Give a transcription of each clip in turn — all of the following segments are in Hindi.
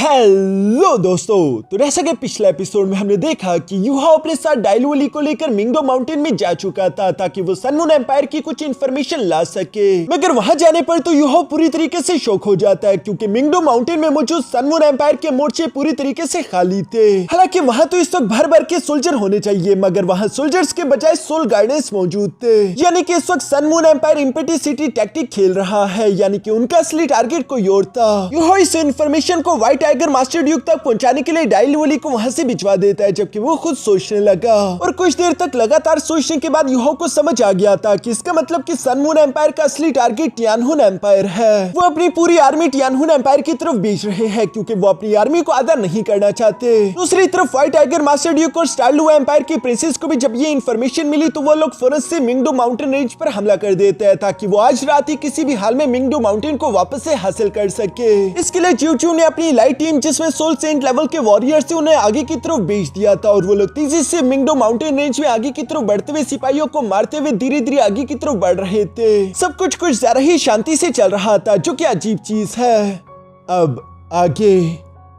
हेलो दोस्तों, तो जैसा कि पिछले एपिसोड में हमने देखा कि यूहाओ अपने साथ डाइलवली को लेकर मिंगडो माउंटेन में जा चुका था ताकि वो सन मून एम्पायर की कुछ इन्फॉर्मेशन ला सके। मगर वहां जाने पर तो यूहाओ पूरी तरीके से शॉक हो जाता है क्योंकि मिंगडो माउंटेन में मौजूद सन मून एम्पायर के मोर्चे पूरी तरीके से खाली थे। हालांकि वहां तो इस वक्त भर भर के सोल्जर होने चाहिए, मगर वहां सोल्जर्स के बजाय सोल गार्डियंस मौजूद थे। यानी कि इस वक्त Sun Moon Empire empty city tactic खेल रहा है, यानी कि उनका असली टारगेट कोई और था। यूहाओ इस इन्फॉर्मेशन को व्हाइट टाइगर मास्टर ड्यूक तक पहुंचाने के लिए डाइलवली को वहां से भिजवा देता है, जबकि वो खुद सोचने लगा। और कुछ देर तक लगातार सोचने के बाद यूहाओ को समझ आ गया था कि इसका मतलब कि सन मून एम्पायर का असली टारगेट टियानहुन एम्पायर है। वो अपनी पूरी आर्मी टियानहुन एम्पायर की तरफ भेज रहे हैं क्योंकि वो अपनी आर्मी को आधा नहीं करना चाहते। दूसरी तरफ व्हाइट टाइगर मास्टर ड्यूक और स्टारलू एम्पायर की प्रिंसेस को भी जब ये इन्फॉर्मेशन मिली तो वो लोग फौरन से मिंगडो माउंटेन रेंज पर हमला कर देते हैं ताकि वो आज रात ही किसी भी हाल में मिंगडो माउंटेन को वापस से हासिल कर सके। इसके लिए ज्यू ने अपनी लाइट टीम जिसमें सोल सेंट लेवल के वॉरियर्स थे उन्हें आगे की तरफ भेज दिया था और वो लोग तेजी से मिंगडो माउंटेन रेंज में आगे की तरफ बढ़ते हुए सिपाहियों को मारते हुए धीरे धीरे आगे की तरफ बढ़ रहे थे। सब कुछ ज्यादा ही शांति से चल रहा था, जो कि अजीब चीज है। अब आगे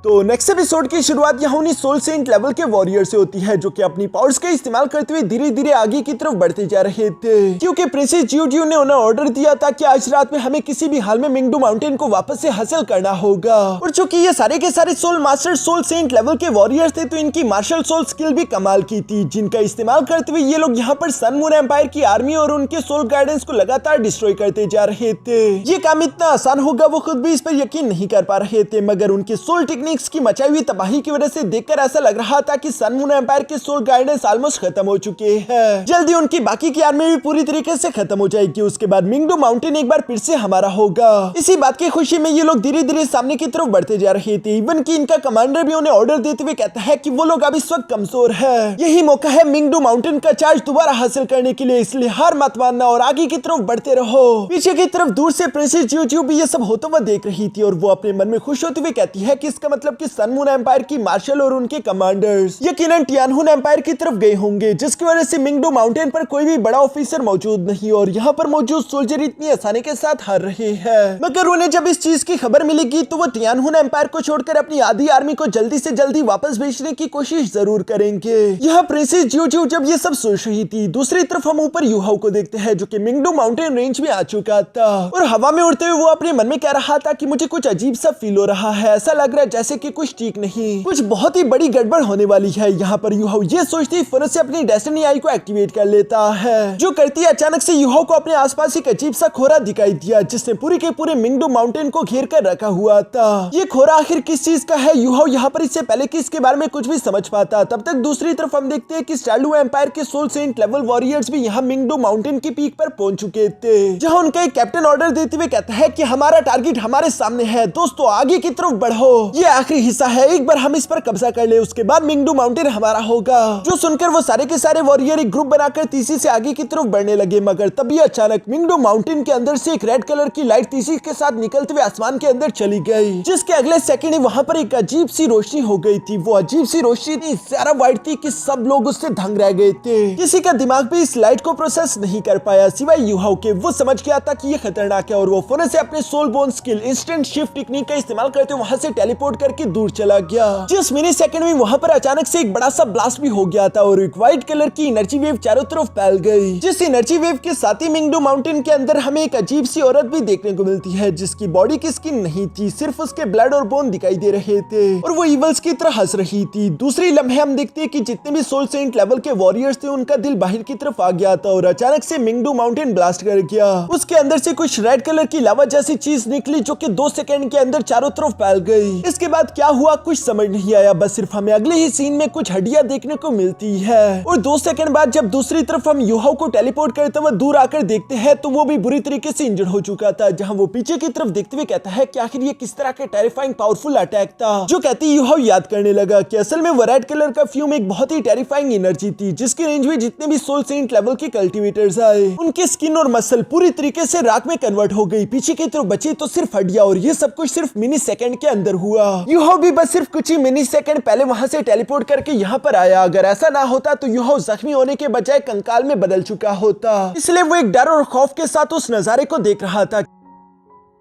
तो नेक्स्ट एपिसोड की शुरुआत यहाँ उन्हीं सोल सेंट लेवल के वॉरियर से होती है जो कि अपनी पावर्स का इस्तेमाल करते हुए धीरे धीरे आगे की तरफ बढ़ते जा रहे थे क्योंकि प्रिंसेस ज्यू ने उन्हें ऑर्डर दिया था कि आज रात में हमें किसी भी हाल में मिंगडो माउंटेन को वापस से हासिल करना होगा। और चूंकि ये सारे के सारे soul master soul saint level के वॉरियर्स थे तो इनकी मार्शल सोल स्किल भी कमाल की थी, जिनका इस्तेमाल करते हुए ये लोग यहाँ पर सन मून एम्पायर की आर्मी और उनके सोल गार्डियंस को लगातार डिस्ट्रॉय करते जा रहे थे। ये काम इतना आसान होगा वो खुद भी इस पर यकीन नहीं कर पा रहे थे, मगर उनके सोल टेक्निक्स की मचाई हुई तबाही की वजह से देखकर ऐसा लग रहा था कि सन मून एम्पायर के सोल गार्डियंस ऑलमोस्ट खत्म हो चुके हैं। जल्दी उनकी बाकी की आर्मी भी पूरी तरीके से खत्म हो जाएगी। उसके बाद मिंगडो माउंटेन एक बार फिर से हमारा होगा। इसी बात की खुशी में ये लोग धीरे धीरे सामने की तरफ बढ़ते जा रहे थे। इवन कि इनका कमांडर भी उन्हें ऑर्डर देते हुए कहता है कि वो लोग अब इस वक्त कमजोर है। यही मौका है मिंगडो माउंटेन का चार्ज दोबारा हासिल करने के लिए, इसलिए हार मत मानना और आगे की तरफ बढ़ते रहो। पीछे की तरफ दूर से प्रिंसेस ज्यू भी ये सब होता हुआ देख रही थी और वो अपने मन में खुश होते हुए कहती है कि इसका मतलब कि सन मून एम्पायर की मार्शल और उनके कमांडर्स यकीनन टियानहुन एम्पायर की तरफ गए होंगे, जिसकी वजह से मिंगडो माउंटेन पर कोई भी बड़ा ऑफिसर मौजूद नहीं और यहाँ पर मौजूद सोल्जर इतनी आसानी के साथ हार रहे हैं। मगर उन्हें जब इस चीज की खबर मिलेगी तो वो टियानहुन एम्पायर को छोड़कर अपनी आधी आर्मी को जल्दी से जल्दी वापस भेजने की कोशिश जरूर करेंगे। यहाँ प्रिंसेस ज्यू जब ये सब सोच रही थी, दूसरी तरफ हम ऊपर यूहाओ को देखते हैं जो कि मिंगडो माउंटेन रेंज में आ चुका था और हवा में उड़ते हुए वो अपने मन में कह रहा था कि मुझे कुछ अजीब सा फील हो रहा है, ऐसा लग रहा है जैसे कि कुछ ठीक नहीं, कुछ बहुत ही बड़ी गड़बड़ होने वाली है। यहाँ पर यूहाओ ये सोचती फौरन से अपनी डेस्टिनी आई को एक्टिवेट कर लेता है, जो करती है अचानक से यूहाओ को अपने आसपास एक अजीब सा खोरा दिखाई दिया जिसने पूरे के पूरे मिंगडो माउंटेन को घेर कर रखा हुआ था। ये खोरा आखिर किस चीज का है, यूहाओ यहाँ पर इससे पहले कि इसके बारे में कुछ भी समझ पाता। तब तक दूसरी तरफ हम देखते हैं कि स्टारलू एम्पायर के सोल सेंट लेवल वॉरियर्स भी यहाँ मिंगडो माउंटेन की पीक पर पहुंच चुके थे, जहाँ उनका एक कैप्टन ऑर्डर देते हुए कहता है कि हमारा टारगेट हमारे सामने है, दोस्तों आगे की तरफ बढ़ो, ये आखिरी हिस्सा है, एक बार हम इस पर कब्जा कर ले, उसके बाद मिंगडो माउंटेन हमारा होगा। जो सुनकर वो सारे के सारे वॉरियर एक ग्रुप बनाकर तीसी से आगे की तरफ बढ़ने लगे, मगर तभी अचानक मिंगडो माउंटेन के अंदर से एक रेड कलर की लाइट तीसी के साथ निकलते हुए आसमान के अंदर चली गई, जिसके अगले सेकंड ही वहां पर एक अजीब सी रोशनी हो गई थी। वो अजीब सी रोशनी इतनी ज्यादा वाइट थी कि सब लोग उससे दंग रह गए थे। किसी का दिमाग भी इस लाइट को प्रोसेस नहीं कर पाया सिवाय यूहाओ के। वो समझ गया था कि ये खतरनाक है और वो फौरन से अपने soul bone skill instant shift technique का इस्तेमाल करते वहां से टेलीपोर्ट करके दूर चला गया। जिस मिनी सेकंड में वहां पर अचानक से एक बड़ा सा ब्लास्ट भी हो गया था और एक व्हाइट कलर की एनर्जी वेव चारों तरफ फैल गई, जिस एनर्जी वेव के साथ ही मिंगडो माउंटेन के अंदर हमें एक अजीब सी औरत भी देखने को मिलती है जिसकी बॉडी की स्किन नहीं थी, सिर्फ उसके ब्लड और बोन दिखाई दे रहे थे और वो इवल्स की तरह हंस रही थी। दूसरी लम्हे हम देखते हैं कि जितने भी सोल सेंट लेवल के वॉरियर्स थे उनका दिल बाहर की तरफ आ गया था और अचानक से मिंगडो माउंटेन ब्लास्ट कर गया। उसके अंदर से कुछ रेड कलर की लावा जैसी चीज निकली जो कि 2 सेकंड के अंदर चारों तरफ फैल गई। इसके बाद क्या हुआ कुछ समझ नहीं आया, बस सिर्फ हमें अगले ही सीन में कुछ हड्डियां देखने को मिलती है और 2 सेकंड बाद जब दूसरी तरफ हम यूहाओ को टेलीपोर्ट करते हुए दूर आकर देखते हैं तो वो भी बुरी तरीके से इंजर्ड हो चुका था, जहां वो पीछे की तरफ देखते हुए कहता है कि आखिर ये किस तरह का टेरिफाइंग पावरफुल अटैक था। जो कहती यूहाओ याद करने लगा कि असल में वो रेड कलर का फ्यूम एक बहुत ही टेरिफाइंग एनर्जी थी जिसकी रेंज में जितने भी सोल सेंट लेवल के कल्टीवेटर्स आए उनके स्किन और मसल पूरी तरीके से राख में कन्वर्ट हो गई। पीछे की तरफ बची तो सिर्फ हड्डियां और ये सब कुछ सिर्फ मिनी सेकंड के अंदर हुआ। यूहाओ भी बस सिर्फ कुछ ही मिनी सेकंड पहले वहां से टेलीपोर्ट करके यहाँ पर आया। अगर ऐसा ना होता तो यूहाओ जख्मी होने के बजाय कंकाल में बदल चुका होता, इसलिए वो एक डर और खौफ के साथ उस नजारे को देख रहा था।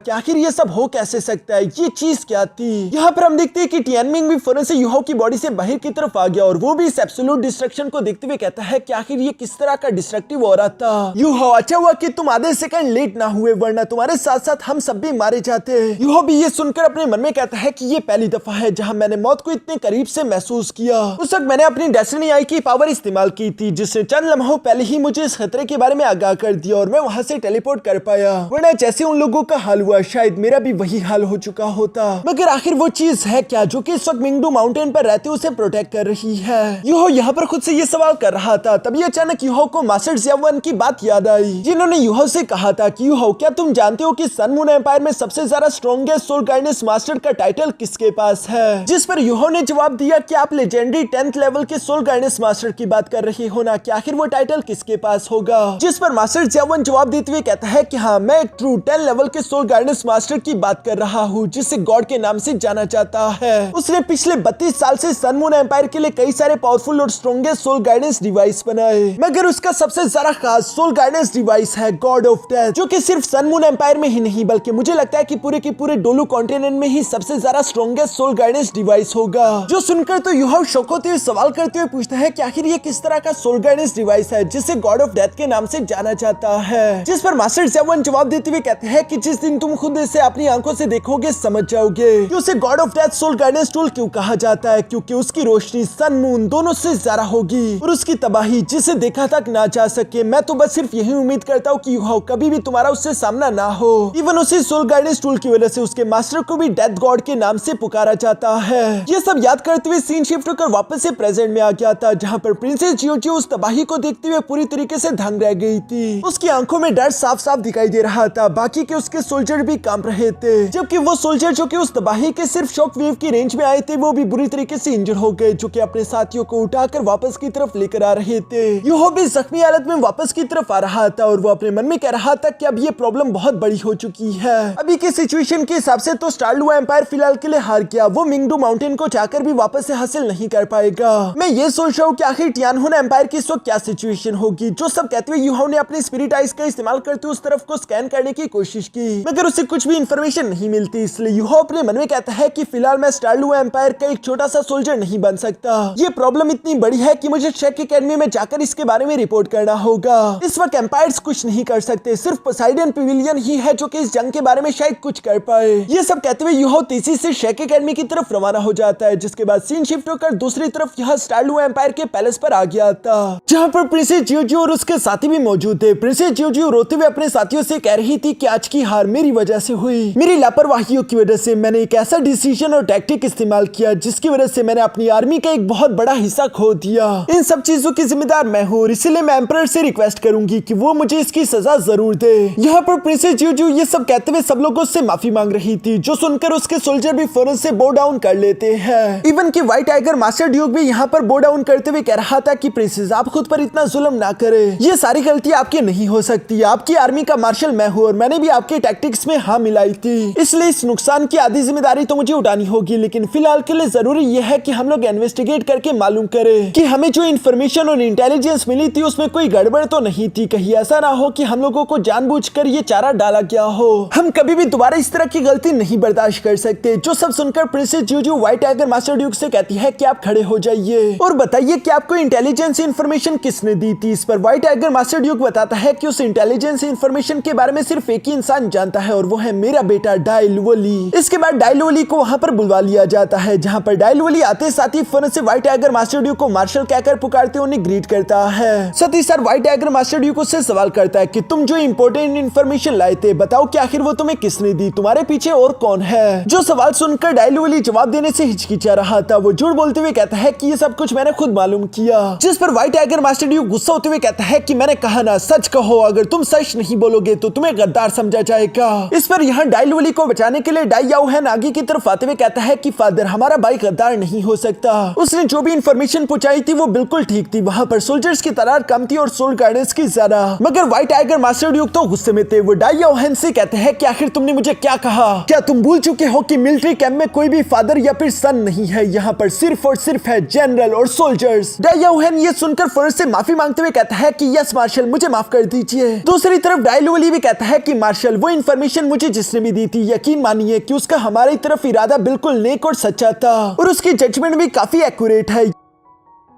कि आखिर ये सब हो कैसे सकता है, ये चीज क्या थी। यहाँ पर हम देखते हैं कि टियानमिंग भी फौरन से यूहाओ की बॉडी से बाहर की तरफ आ गया और वो भी इस एब्सोल्यूट डिस्ट्रक्शन को देखते हुए कहता है कि आखिर ये किस तरह का डिस्ट्रक्टिव हो रहा था। यूहाओ, अच्छा हुआ कि तुम आधे सेकंड लेट ना हुए, वरना तुम्हारे साथ साथ हम सब भी मारे जाते। यूहाओ भी ये सुनकर अपने मन में कहता है कि ये पहली दफा है जहां मैंने मौत को इतने करीब से महसूस किया। उस वक्त मैंने अपनी डेस्टिनी आई की पावर इस्तेमाल की थी, जिससे चंद लम्हों पहले ही मुझे इस खतरे के बारे में आगाह कर दिया और मैं वहां से टेलीपोर्ट कर पाया, वरना जैसे उन लोगों का हाल हुआ शायद मेरा भी वही हाल हो चुका होता। मगर आखिर वो चीज है क्या जो कि इस वक्त मिंगडू माउंटेन पर रहते उसे प्रोटेक्ट कर रही है। यूहाओ यहाँ पर खुद से ये सवाल कर रहा था, तभी अचानक यूहाओ को मास्टर ज़ियावन की बात याद आई, जिन्होंने यूहाओ से कहा था कि यूहाओ, क्या तुम जानते हो कि सन मून एम्पायर में सबसे ज्यादा स्ट्रॉन्गेस्ट सोल गाइडेंस मास्टर का टाइटल किसके पास है। जिस पर यूहाओ ने जवाब दिया कि आप लेजेंडरी 10th लेवल के सोल गाइडेंस मास्टर की बात कर रहे हो ना, कि आखिर वो टाइटल किसके पास होगा। जिस पर मास्टर ज़ियावन जवाब देते हुए कहता है कि हाँ, मैं एक ट्रू 10 लेवल के सोल गाइडेंस मास्टर की बात कर रहा हूँ, जिसे गॉड के नाम से जाना जाता है। उसने पिछले 32 साल से सन मून एम्पायर के लिए कई सारे पावरफुल और स्ट्रॉन्गेस्ट सोल गाइडेंस डिवाइस बनाए, मगर उसका सबसे ज्यादा खास सोल गाइडेंस डिवाइस है गॉड ऑफ डेथ, जो कि सिर्फ सन मून एम्पायर में ही नहीं बल्कि मुझे लगता है कि पूरे के पूरे डोलू कॉन्टिनेंट में ही सबसे ज्यादा स्ट्रॉन्गेस्ट सोल गाइडेंस डिवाइस होगा। जो सुनकर तो यूहाओ शौक होते हुए सवाल करते हुए पूछता है कि आखिर ये किस तरह का सोल गाइडेंस डिवाइस है जिसे गॉड ऑफ डेथ के नाम से जाना जाता है। जिस पर मास्टर ज़ियावन जवाब देते हुए कहते हैं कि जिस दिन तुम खुद इसे अपनी आंखों से देखोगे समझ जाओगे कि उसे god of death soul guidance tool क्यों कहा जाता है, क्योंकि उसकी रोशनी सन मून दोनों से ज्यादा होगी और उसकी तबाही जिसे देखा तक ना जा सके। मैं तो बस सिर्फ यही उम्मीद करता हूँ कि यूहाओ कभी भी तुम्हारा उससे सामना ना हो। इवन उसी सोल गाइडेंस टूल की वजह से उसके मास्टर को भी डेथ गॉड के नाम से पुकारा जाता है। ये सब याद करते हुए सीन शिफ्ट होकर वापस से प्रेजेंट में आ गया था, जहाँ पर प्रिंसेस जियोजियो उस तबाही को देखते हुए पूरी तरीके से दंग रह गई थी। उसकी आंखों में डर साफ साफ दिखाई दे रहा था। बाकी के उसके सोल्जर भी कांप रहे थे, जबकि वो सोल्जर जो कि उस तबाही के सिर्फ शॉक वेव की रेंज में आए थे वो भी बुरी तरीके से इंजर्ड हो गए, जो कि अपने साथियों को उठाकर वापस की तरफ लेकर आ रहे थे। यूहाओ भी जख्मी हालत में वापस की तरफ आ रहा था और वो अपने मन में कह रहा था कि अब ये प्रॉब्लम बहुत बड़ी हो चुकी है। अभी की सिचुएशन के हिसाब से तो स्टारलुआ एम्पायर फिलहाल के लिए हार गया, वो मिंगडू माउंटेन को जाकर भी वापस से हासिल नहीं कर पाएगा। मैं ये सोच रहा हूँ कि आखिर टियानहुन एम्पायर की इस वक्त क्या सिचुएशन होगी। जो सब कहते हुए यूहाओ ने अपने स्पिरिट आइज का इस्तेमाल करते हुए उस तरफ को स्कैन करने की कोशिश की, मगर उसे कुछ भी इंफॉर्मेशन नहीं मिलती। इसलिए यूहाओ अपने मन में कहता है कि फिलहाल मैं स्टारलुआ एम्पायर का एक छोटा सा सोल्जर नहीं बन सकता। ये प्रॉब्लम इतनी बड़ी है कि मुझे शेक एकेडमी में जाकर इसके बारे में रिपोर्ट करना होगा। इस वक्त एम्पायर्स कुछ नहीं कर सकते, सिर्फ पोसाइडन पेविलियन ही है जो कि इस जंग के बारे में शायद कुछ कर पाए। ये सब कहते हुए यूहाओ तेजी से शेक एकेडमी की तरफ रवाना हो जाता है, जिसके बाद सीन शिफ्ट होकर दूसरी तरफ यहाँ स्टारलुआ एम्पायर के पैलेस पर आ गया था, जहाँ पर प्रिंसेस जियोजियो और उसके साथी भी मौजूद थे। प्रिंसेस जियोजियो रोते हुए अपने साथियों से कह रही थी कि आज की हार मेरी वजह से हुई, मेरी लापरवाहियों की वजह से मैंने एक ऐसा डिसीजन और टैक्टिक इस्तेमाल किया जिसकी वजह से मैंने अपनी आर्मी का एक बहुत बड़ा हिस्सा खो दिया। इन सब चीजों की जिम्मेदार मैं हूँ, इसलिए मैं एम्परर से रिक्वेस्ट करूंगी कि वो मुझे इसकी सजा जरूर दे। यहाँ पर प्रिंसेस जियोजियो ये सब कहते हुए सब लोगों से माफी मांग रही थी, जो सुनकर उसके सोल्जर भी फौरन से बो डाउन कर लेते हैं। इवन कि व्हाइट टाइगर मास्टर ड्यूक भी यहाँ पर बो डाउन करते हुए कह रहा था कि प्रिंसेस आप खुद पर इतना जुल्म ना करे, ये सारी गलती आपकी नहीं हो सकती, आपकी आर्मी का मार्शल मैं हूँ और मैंने भी आपके टैक्टिक्स में हाँ मिलाई थी, इसलिए इस नुकसान की आधी जिम्मेदारी तो मुझे उठानी होगी। लेकिन फिलहाल के लिए जरूरी यह है कि हम लोग इन्वेस्टिगेट करके मालूम करें कि हमें जो इन्फॉर्मेशन और इंटेलिजेंस मिली थी उसमें कोई गड़बड़ तो नहीं थी, कहीं ऐसा ना हो कि हम लोगों को जानबूझकर ये चारा डाला गया हो। हम कभी भी दोबारा इस तरह की गलती नहीं बर्दाश्त कर सकते। जो सब सुनकर प्रिंसेस जियोजियो व्हाइट टाइगर मास्टर ड्यूक से कहती है कि आप खड़े हो जाइए और बताइए कि आपको इंटेलिजेंस इन्फॉर्मेशन किसने दी थी। इस पर व्हाइट टाइगर मास्टर ड्यूक बताता है कि उस इंटेलिजेंस इन्फॉर्मेशन के बारे में सिर्फ एक ही इंसान जानता है और वो है मेरा बेटा डाइलवोली। इसके बाद डाइलवोली को वहां पर बुलवा लिया जाता है, जहां पर डाइलवोली आते साथ ही फौरन से व्हाइट टाइगर मास्टर ड्यूक को मार्शल कहकर पुकारते उन्हें ग्रीट करता है। साथ ही साथ व्हाइट टाइगर मास्टर ड्यूक उससे सवाल करता है कि तुम जो इंपॉर्टेंट इन्फॉर्मेशन लाए थे बताओ कि आखिर वो तुम्हें किसने दी, तुम्हारे पीछे और कौन है। जो सवाल सुनकर डाइलवोली जवाब देने से हिचकिचा रहा था, वो झूठ बोलते हुए कहता है कि ये सब कुछ मैंने खुद मालूम किया। जिस पर व्हाइट टाइगर मास्टर ड्यूक गुस्सा होते हुए कहता है कि मैंने कहा ना, सच कहो, अगर तुम सच नहीं बोलोगे तो तुम्हें गद्दार समझा जाएगा। इस पर यहाँ डाइलवोली को बचाने के लिए डाई याओहेन आगे की तरफ आते हुए कहता है कि फादर हमारा भाई गद्दार नहीं हो सकता, उसने जो भी इंफॉर्मेशन पहुंचाई थी वो बिल्कुल ठीक थी, वहां पर सोल्जर्स की तादाद कम थी और सोल गार्डन्स की ज्यादा। मगर व्हाइट टाइगर मास्टर ड्यूक तो गुस्से में थे। वो डाई याओहेन से कहते हैं कि आखिर तुमने मुझे क्या कहा, क्या तुम भूल चुके हो कि मिलिट्री कैंप में कोई भी फादर या फिर सन नहीं है, यहाँ पर सिर्फ और सिर्फ है जनरल और सोल्जर्स। डाई याओहेन ये सुनकर फौरन से माफी मांगते हुए कहता है कि यस मार्शल, मुझे माफ कर दीजिए। दूसरी तरफ डाइलवोली भी कहता है कि मार्शल वो इंफॉर्मेशन इन्फॉर्मेशन मुझे जिसने भी दी थी, यकीन मानिए कि उसका हमारी तरफ इरादा बिल्कुल नेक और सच्चा था और उसकी जजमेंट भी काफी एक्यूरेट है।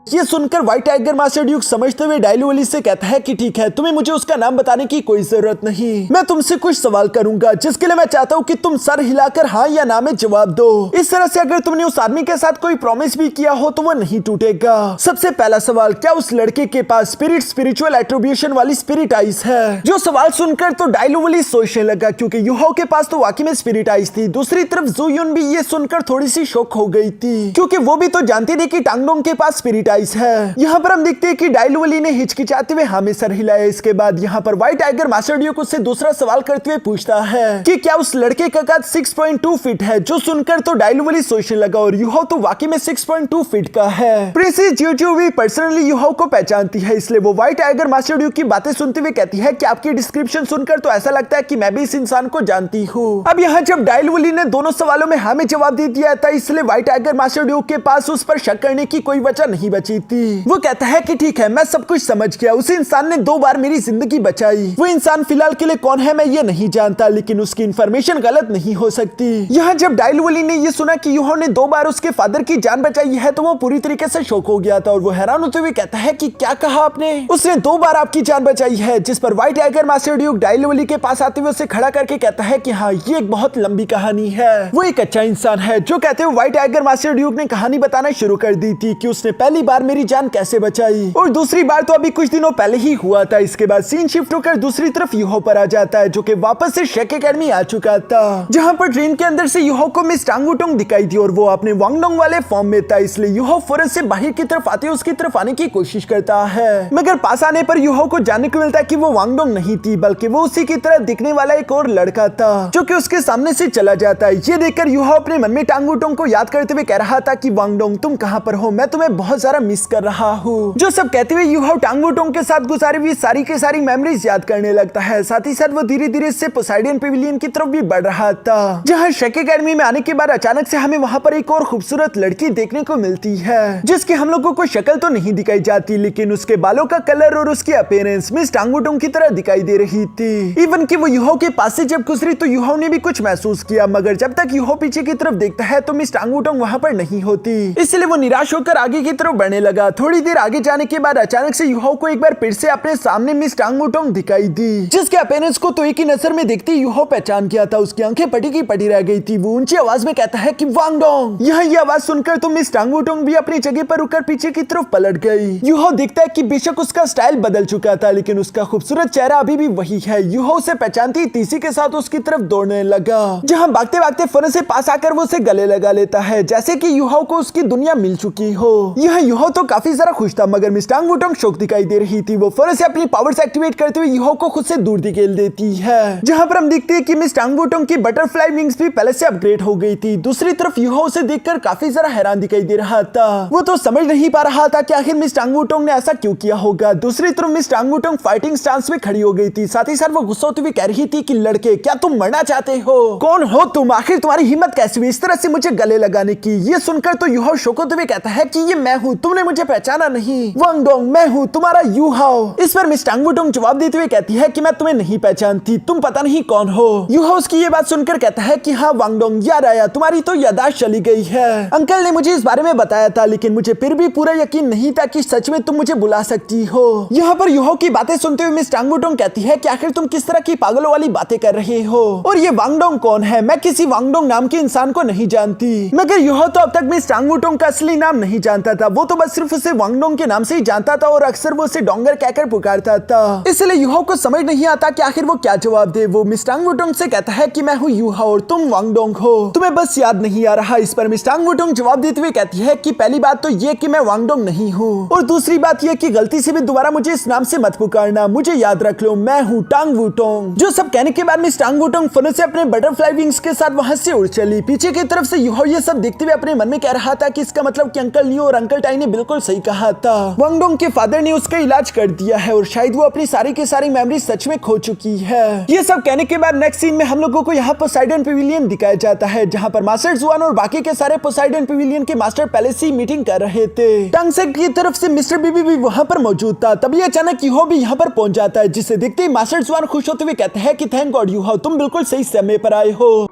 ये सुनकर व्हाइट टाइगर मास्टर ड्यूक समझते हुए डाइलूवली से कहता है कि ठीक है, तुम्हें मुझे उसका नाम बताने की कोई जरूरत नहीं, मैं तुमसे कुछ सवाल करूंगा जिसके लिए मैं चाहता हूँ कि तुम सर हिलाकर हाँ या ना में जवाब दो। इस तरह से अगर तुमने उस आदमी के साथ कोई प्रॉमिस भी किया हो तो वो नहीं टूटेगा। सबसे पहला सवाल, क्या उस लड़के के पास स्पिरिचुअल एट्रीब्यूशन वाली स्पिरिट आइज है? जो सवाल सुनकर तो डाइलूवली सोचने लगा क्योंकि यूहाओ के पास तो वाकई में स्पिरिट आइज थी। दूसरी तरफ ज़ुयुन भी ये सुनकर थोड़ी सी शॉक हो गई थी क्योंकि वो भी तो जानती थी कि टांगडोंग के पास स्पिरिट है। यहाँ पर हम देखते हैं कि डाइलूवली ने हिचकिचाते हुए हाँ में सर हिलाया। इसके बाद यहाँ पर व्हाइट टाइगर मास्टर ड्यूक उससे दूसरा सवाल करते हुए पूछता है कि क्या उस लड़के का कद 6.2 फीट है? जो सुनकर तो डाइलूवली सोचने लगा और यूहाओ तो वाकई में 6.2 फीट का है। प्रिंसेस ज्यूजू भी पर्सनली यूहाओ को पहचानती है, इसलिए वो व्हाइट टाइगर मास्टर ड्यूक की बातें सुनते हुए कहती है कि आपकी डिस्क्रिप्शन सुनकर तो ऐसा लगता है कि मैं भी इस इंसान को जानती हूँ। अब यहाँ जब डाइलूवली ने दोनों सवालों में हाँ में जवाब दे दिया था, इसलिए व्हाइट टाइगर मास्टर ड्यूक के पास उस पर शक करने की कोई वजह नहीं बची थी। वो कहता है कि ठीक है, मैं सब कुछ समझ गया, उस इंसान ने 2 बार मेरी जिंदगी बचाई। वो इंसान फिलहाल के लिए कौन है मैं ये नहीं जानता, लेकिन उसकी इंफॉर्मेशन गलत नहीं हो सकती। यहाँ जब डाइलूवली ने ये सुना कि यूहाओ ने 2 बार उसके फादर की जान बचाई है तो वो पूरी तरीके से शॉक हो गया था और वो हैरान होते हुए कहता है कि क्या कहा आपने? उसने 2 बार आपकी जान बचाई है? जिस पर व्हाइट टाइगर मास्टर ड्यूक डाइलूवली के पास आते हुए उसे खड़ा करके कहता है कि हाँ, ये एक बहुत लंबी कहानी है। वो एक अच्छा इंसान है। जो कहते हुए व्हाइट टाइगर मास्टर ड्यूक ने कहानी बताना शुरू कर दी थी कि उसने पहली बार मेरी जान कैसे बचाई और दूसरी बार तो अभी कुछ दिनों पहले ही हुआ था। इसके बाद सीन शिफ्ट होकर दूसरी तरफ यूहाओ पर आ जाता है जो कि वापस से शेक एकेडमी आ चुका था, जहां पर ट्रेन के अंदर से यूहाओ को मिस टांगुटोंग दिखाई थी और वो अपने वांगडोंग वाले फॉर्म में था। इसलिए यूहाओ फौरन से बाहर की तरफ आते उसकी तरफ आने की कोशिश करता है, मगर पास आने पर यूहाओ को जानने को मिलता है कि वो वांगडोंग नहीं थी बल्कि वो उसी की तरह दिखने वाला एक और लड़का था जो कि उसके सामने से चला जाता है। ये देखकर यूहाओ अपने मन में टांगुटोंग को याद करते हुए कह रहा था कि वांगडोंग, तुम कहां पर हो? मैं तुम्हें बहुत ज्यादा मिस कर रहा हूँ। जो सब कहते हुए यूहाओ टांगुटोंग के साथ गुजारी हुई सारी की सारी मेमोरीज याद करने लगता है। साथ ही साथ वो धीरे धीरे से पोसाइडन पेविलियन की तरफ भी बढ़ रहा था, जहां शेक एकेडमी में आने के बाद अचानक से हमें वहां पर एक और खूबसूरत लड़की देखने को मिलती है जिसके हम लोगों को शक्ल तो नहीं दिखाई जाती, लेकिन उसके बालों का कलर और उसकी अपीयरेंस मिस टांगुटोंग की तरह दिखाई दे रही थी। इवन कि वो यूहाओ के पास से जब गुजरी तो यूहाओ ने भी कुछ महसूस किया, मगर जब तक यूहाओ पीछे की तरफ देखता है तो मिस टांगुटोंग वहां पर नहीं होती। इसलिए वो निराश होकर आगे की तरफ बढ़ने लगा। थोड़ी देर आगे जाने के बाद अचानक से यूहाओ को एक बार फिर से अपने सामने मिस टांगुटोंग दिखाई दी, जिसके अपीयरेंस को तो एक ही नजर में देखते यूहाओ पहचान किया था। उसकी आंखें पटी की पटी रह गई थी। वो ऊंची आवाज में कहता है कि वांगडोंग। यहाँ ये आवाज सुनकर तो मिस टांगुटोंग भी अपनी जगह पर रुककर पीछे की तरफ पलट गई। यूहाओ देखता है कि बेशक उसका स्टाइल बदल चुका था लेकिन उसका खूबसूरत चेहरा अभी भी वही है। यूहाओ उसे पहचानती तीसी के साथ उसकी तरफ दौड़ने लगा, जहाँ भागते भागते फौरन से पास आकर वो उसे गले लगा लेता है जैसे कि यूहाओ को उसकी दुनिया मिल चुकी हो। यहाँ यूहाओ तो काफी ज्यादा खुश था, मगर मिस टांगुटोंग शौक दिखाई दे रही थी। वो फौरन से अपनी पावर्स एक्टिवेट करते हुए यूहाओ को खुद से दूर धकेल देती है, जहां पर हम देखते हैं कि मिस टांगुटोंग की बटरफ्लाई विंग्स भी पहले से अपग्रेड हो गई थी। दूसरी तरफ यूहाओ उसे देखकर काफी ज्यादा हैरान दिखाई दे रहा था। वो तो समझ नहीं पा रहा था कि आखिर मिस टांगुटोंग ने ऐसा क्यों किया होगा। दूसरी तरफ मिस टांगुटोंग फाइटिंग स्टांस में खड़ी हो गई थी। साथ ही साथ वो गुस्सा होते हुए कह रही थी कि लड़के, क्या तुम मरना चाहते हो? कौन हो तुम? आखिर तुम्हारी हिम्मत कैसे हुई इस तरह से मुझे गले लगाने की? ये सुनकर तो यूहाओ शौक होते हुए कहता है कि ये मैं हूँ, तुमने मुझे पहचाना नहीं? वांगडोंग, मैं हूँ तुम्हारा यूहाओ। इस पर मिस टांगुटोंग जवाब देते हुए कहती है कि मैं तुम्हें नहीं पहचानती, तुम पता नहीं कौन हो। यूहाओ उसकी ये बात सुनकर कहता है कि हाँ वांगडोंग, याद आया, तुम्हारी तो याददाश्त चली गई है। अंकल ने मुझे इस बारे में बताया था लेकिन मुझे फिर भी पूरा यकीन नहीं था कि सच में तुम मुझे बुला सकती हो। यहाँ पर यूहाओ की बातें सुनते हुए मिस टांगुटोंग कहती है कि आखिर तुम किस तरह की पागलों वाली बातें कर रहे हो और ये वांगडोंग कौन है? मैं किसी वांगडोंग नाम के इंसान को नहीं जानती। मगर यूहाओ तो अब तक मिस टांगुटोंग का असली नाम नहीं जानता था। वो तो बस सिर्फ उसे वांगडोंग के नाम से ही जानता था और अक्सर वो उसे डोंगर कहकर पुकारता था। इसलिए यूहाओ को समझ नहीं आता कि आखिर वो क्या जवाब दे। वो मिस टांगुटोंग से कहता है कि मैं हूँ यूहाओ और तुम वांगडोंग हो, तुम्हें बस याद नहीं आ रहा। इस पर मिस टांगुटोंग जवाब देते हुए कहती है कि पहली बात तो ये कि मैं वांगडोंग नहीं हूँ और दूसरी बात ये कि गलती से भी दोबारा मुझे इस नाम से मत पुकारना, मुझे याद रख लो, मैं हूँ टांगवुटोंग। जो सब कहने के बाद मिस टांगवुटोंग फौरन से अपने बटरफ्लाई विंग्स के साथ वहां से उड़ चली। पीछे की तरफ से यूहाओ ये सब देखते हुए अपने मन में कह रहा था कि इसका मतलब कि अंकल लियो और अंकल टाई ने बिल्कुल सही कहा था। वांग डोंग के फादर ने उसका इलाज कर दिया है और शायद वो अपनी सारी की सारी मेमोरी सच में खो चुकी है। ये सब कहने के बाद नेक्स्ट सीन में हम लोगों को यहाँ पोसाइडन पेविलियन दिखाया जाता है, जहाँ पर मास्टर जुआन और बाकी के सारे पोसाइडन पेविलियन के मास्टर पहले से मीटिंग कर रहे थे। टंग सेट की तरफ से मिस्टर बीबी भी वहाँ पर मौजूद था। तभी अचानक यूहो भी यहाँ पर पहुंच जाता है, जिसे देखते ही मास्टर जुआन खुश होते हुए कहते हैं कि थैंक गॉड यूहो, तुम बिल्कुल सही समय पर आए हो।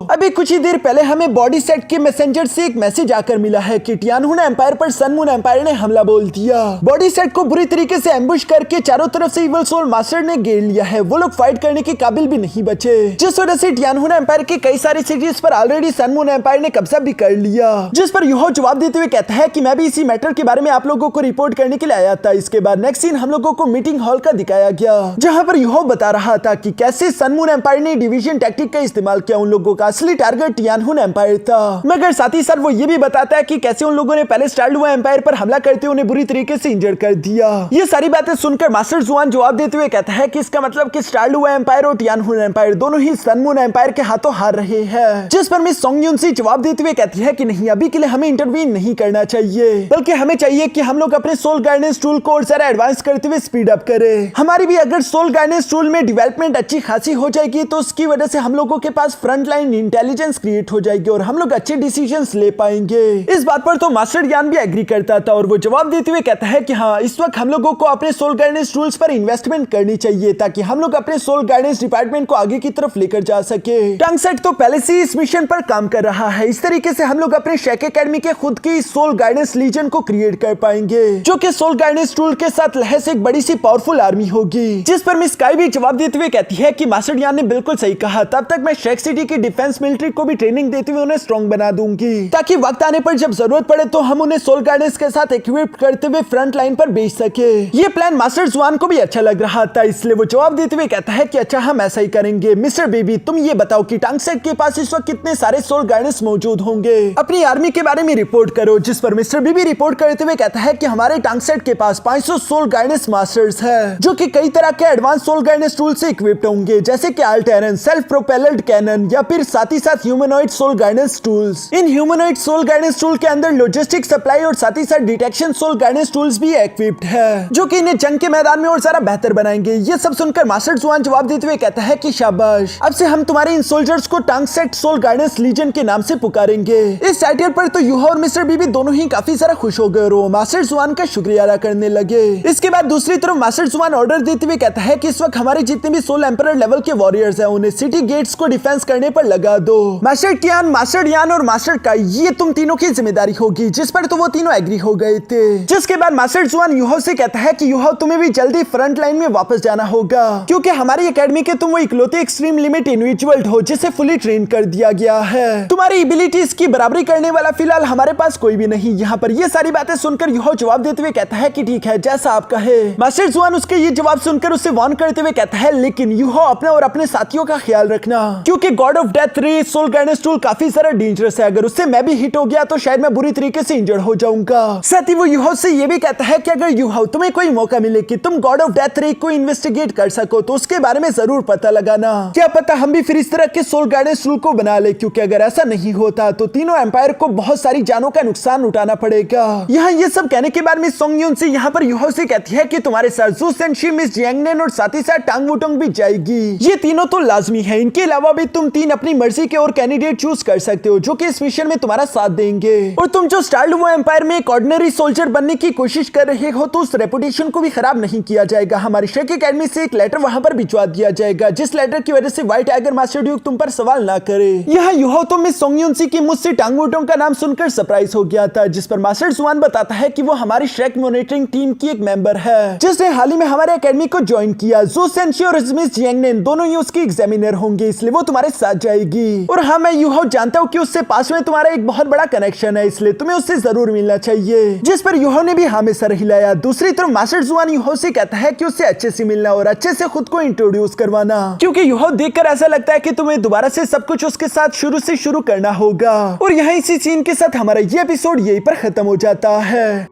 अभी कुछ ही देर पहले हमें बॉडी सेट के मैसेंजर से एक मैसेज आकर मिला है कि टियानहुन एम्पायर पर सन मून एम्पायर ने हमला बोल दिया। बॉडी सेट को बुरी तरीके से एम्बुश करके चारों तरफ से इवल सोल मास्टर ने घेर लिया है। वो लोग फाइट करने के काबिल भी नहीं बचे, जिस वजह से टियानहुन एम्पायर के कई सारी सिटीज पर ऑलरेडी सन मून एम्पायर ने कब्जा भी कर लिया। जिस पर यूहो जवाब देते हुए कहता है कि मैं भी इसी मैटर के बारे में आप लोगों को रिपोर्ट करने के लिए आया था। इसके बाद नेक्स्ट सीन हम लोगों को मीटिंग हॉल का दिखाया गया, जहाँ पर यूहो बता रहा था कि कैसे सन मून एम्पायर ने डिवीजन टैक्टिक का इस्तेमाल किया। उन लोगों का असली टारगेट टियानहुन एम्पायर था, मगर साथ ही साथ वो ये भी बताता है कि कैसे उन लोगों ने पहले स्टारलुआ एम्पायर पर हमला करते हुए उन्हें बुरी तरीके से इंजर कर दिया। ये सारी बातें सुनकर मास्टर जुआन जवाब देते हुए कहता है कि इसका मतलब कि स्टारलुआ एम्पायर और टियानहुन एम्पायर दोनों ही सन मून एम्पायर के हाथों हार रहे हैं। जिस पर मिस सोंग यून सी जवाब देते हुए कहती है कि नहीं, अभी के लिए हमें इंटरवीन नहीं करना चाहिए, बल्कि हमें चाहिए कि हम लोग अपने सोल गाइडेंस टूल को और ज्यादा एडवांस करते हुए स्पीड अप करें। हमारी भी अगर सोल गाइडेंस टूल में डेवलपमेंट अच्छी खासी हो जाएगी तो उसकी वजह से हम लोगों के पास फ्रंट लाइन इंटेलिजेंस क्रिएट हो जाएगी और हम लोग अच्छे डिसीजंस ले पाएंगे। इस बात पर तो मास्टर यान भी एग्री करता था और वो जवाब देते हुए कहता है कि हाँ, इस वक्त हम लोगों को अपने सोल गाइडेंस टूल्स पर इन्वेस्टमेंट करनी चाहिए ताकि हम लोग अपने सोल गाइडेंस डिपार्टमेंट को आगे की तरफ लेकर जा सके। टंग सेट तो पहले से इस मिशन पर काम कर रहा है। इस तरीके से हम लोग अपने शेक एकेडमी के खुद की सोल गाइडेंस लीजन को क्रिएट कर पाएंगे, जो कि सोल गाइडेंस टूल के साथ लहर से एक बड़ी सी पावरफुल आर्मी होगी। जिस पर मिस स्काई भी जवाब देते हुए कहती है कि मास्टर यान ने बिल्कुल सही कहा, तब तक मैं शेक सिटी की डिफेंस मिलिट्री को भी ट्रेनिंग देते हुए उन्हें स्ट्रॉन्ग बना दूंगी ताकि वक्त आने पर जब जरूरत पड़े तो हम उन्हें सोल गाइडेंस के साथ इक्विप करते हुए फ्रंट लाइन पर भेज सके। ये प्लान मास्टर जुआन को भी अच्छा लग रहा था, इसलिए वो जवाब देते हुए कहता है कि अच्छा, हम ऐसा ही करेंगे। मिस्टर बेबी, तुम ये बताओ कि टंग सेट के पास इस वक्त कितने सारे सोल गाइडेंस मौजूद होंगे, अपनी आर्मी के बारे में रिपोर्ट करो। जिस पर मिस्टर बेबी रिपोर्ट करते हुए कहता है कि हमारे टंग सेट के पास 500 सोल गाइडेंस मास्टर्स है, जो कि कई तरह के एडवांस सोल गाइडेंस टूल से इक्विप्ड होंगे, जैसे कि अल्टेरन, सेल्फ प्रोपेल्ड कैनन या फिर साथ ही साथ ह्यूमनॉइड सोल गाइडेंस टूल्स। इन ह्यूमनॉइड सोल गाइडेंस टूल के अंदर लॉजिस्टिक सप्लाई और साथ ही साथ डिटेक्शन सोल गाइडेंस टूल्स भी इक्विप्ड है, जो कि इन्हें जंग के मैदान में और ज्यादा बेहतर बनाएंगे। ये सब सुनकर मास्टर जुआन जवाब देते हुए कहता है कि शाबाश, अब से हम तुम्हारे इन सोल्जर्स को टंग सेट सोल गाइडेंस लीजन के नाम से पुकारेंगे। इस टाइटल पर तो यूहो और मिस्टर बीबी दोनों ही काफी ज्यादा खुश हो गए और वो मास्टर जुआन का शुक्रिया अदा करने लगे। इसके बाद दूसरी तरफ मास्टर जुआन ऑर्डर देते हुए कहता है कि इस वक्त हमारे जितने भी सोल एम्परर लेवल के वॉरियर्स हैं उन्हें सिटी गेट्स को डिफेंस करने पर लगा दो। मास्टर कियान, मास्टर यान और मास्टर काई, ये तुम तीनों की जिम्मेदारी होगी। जिस पर तो वो तीनों एग्री हो गए थे। जिसके बाद मास्टर जुआन यूहो से कहता है कि यूहो, तुम्हें भी जल्दी फ्रंट लाइन में वापस जाना होगा, क्योंकि हमारी एकेडमी के तुम वो इकलौते एक्सट्रीम लिमिट इंडिविजुअल हो जिसे फुली ट्रेन कर दिया गया है। तुम्हारी एबिलिटीज की बराबरी करने वाला फिलहाल हमारे पास कोई भी नहीं। यहाँ पर ये सारी बातें सुनकर यूहो जवाब देते हुए कहता है कि ठीक है, जैसा आप कहे। मास्टर जुआन उसके ये जवाब सुनकर उससे वार्न करते हुए कहता है, लेकिन यूहो, अपने और अपने साथियों का ख्याल रखना, क्योंकि गॉड ऑफ डेथ रे सोल गाइडेंस टूल काफी सारा डेंजरस है। अगर उससे मैं भी हिट हो गया तो शायद मैं बुरी तरीके से इंजर्ड हो जाऊंगा। साथ ही वो यूहो से ये भी कहता है कि अगर यूहो, तुम्हें कोई मौका मिले कि तुम गॉड ऑफ डेथ रे को इन्वेस्टिगेट कर सको तो उसके बारे में जरूर पता लगाना। क्या पता हम भी फिर इस तरह के सोल गाइडेंस टूल को बना ले, क्योंकि अगर ऐसा नहीं होता तो तीनों एम्पायर को बहुत सारी जानों का नुकसान उठाना पड़ेगा। यहाँ ये सब कहने के बाद मिस सोंग यून से यहाँ पर यूहो से कहती है कि तुम्हारे साथ जू सेंशी, मिस जियांगनेन और साथ ही साथ टांग वुटोंग भी जाएगी। ये तीनों तो लाजमी है। इनके अलावा भी तुम तीन अपनी मर्जी के और कैंडिडेट चूज कर सकते हो जो कि इस मिशन में तुम्हारा साथ देंगे। और तुम जो स्टारलुआ एम्पायर में एक ऑर्डिनरी सोल्जर बनने की कोशिश कर रहे हो तो उस रेपुटेशन को भी खराब नहीं किया जाएगा। हमारी शेक एकेडमी से एक लेटर वहां पर भिजवा दिया जाएगा, जिस लेटर की वजह से व्हाइट टाइगर मास्टर ड्यूक तुम पर सवाल ना करे। यहाँ यूहो तो मिस सोंग यून सी की मुझसे टांग वुटोंग का नाम सुनकर सरप्राइज हो गया था, जिस पर मास्टर जुआन बताता है कि वो हमारी शेक मॉनिटरिंग टीम की एक मेंबर है जिसने हाल ही में हमारे एकेडमी को ज्वाइन किया। जू सेंशी और मिस जियांगनेन दोनों ही उसकी एग्जामिनर होंगे, इसलिए वो तुम्हारे साथ जाएगी। और हाँ, मैं यूहो जानता हूँ कि उससे पास में तुम्हारा एक बहुत बड़ा कनेक्शन है, इसलिए तुम्हें उससे जरूर मिलना चाहिए। जिस पर यूहो ने भी हाँ में सर हिलाया। दूसरी तरफ मास्टर जुआन यूहो से कहता है कि उससे अच्छे से मिलना और अच्छे से खुद को इंट्रोड्यूस करवाना, क्योंकि यूहो देखकर ऐसा लगता है कि तुम्हें दोबारा से सब कुछ उसके साथ शुरू से शुरू करना होगा। और यहाँ इसी सीन के साथ हमारा ये एपिसोड यहीं पर खत्म हो जाता है।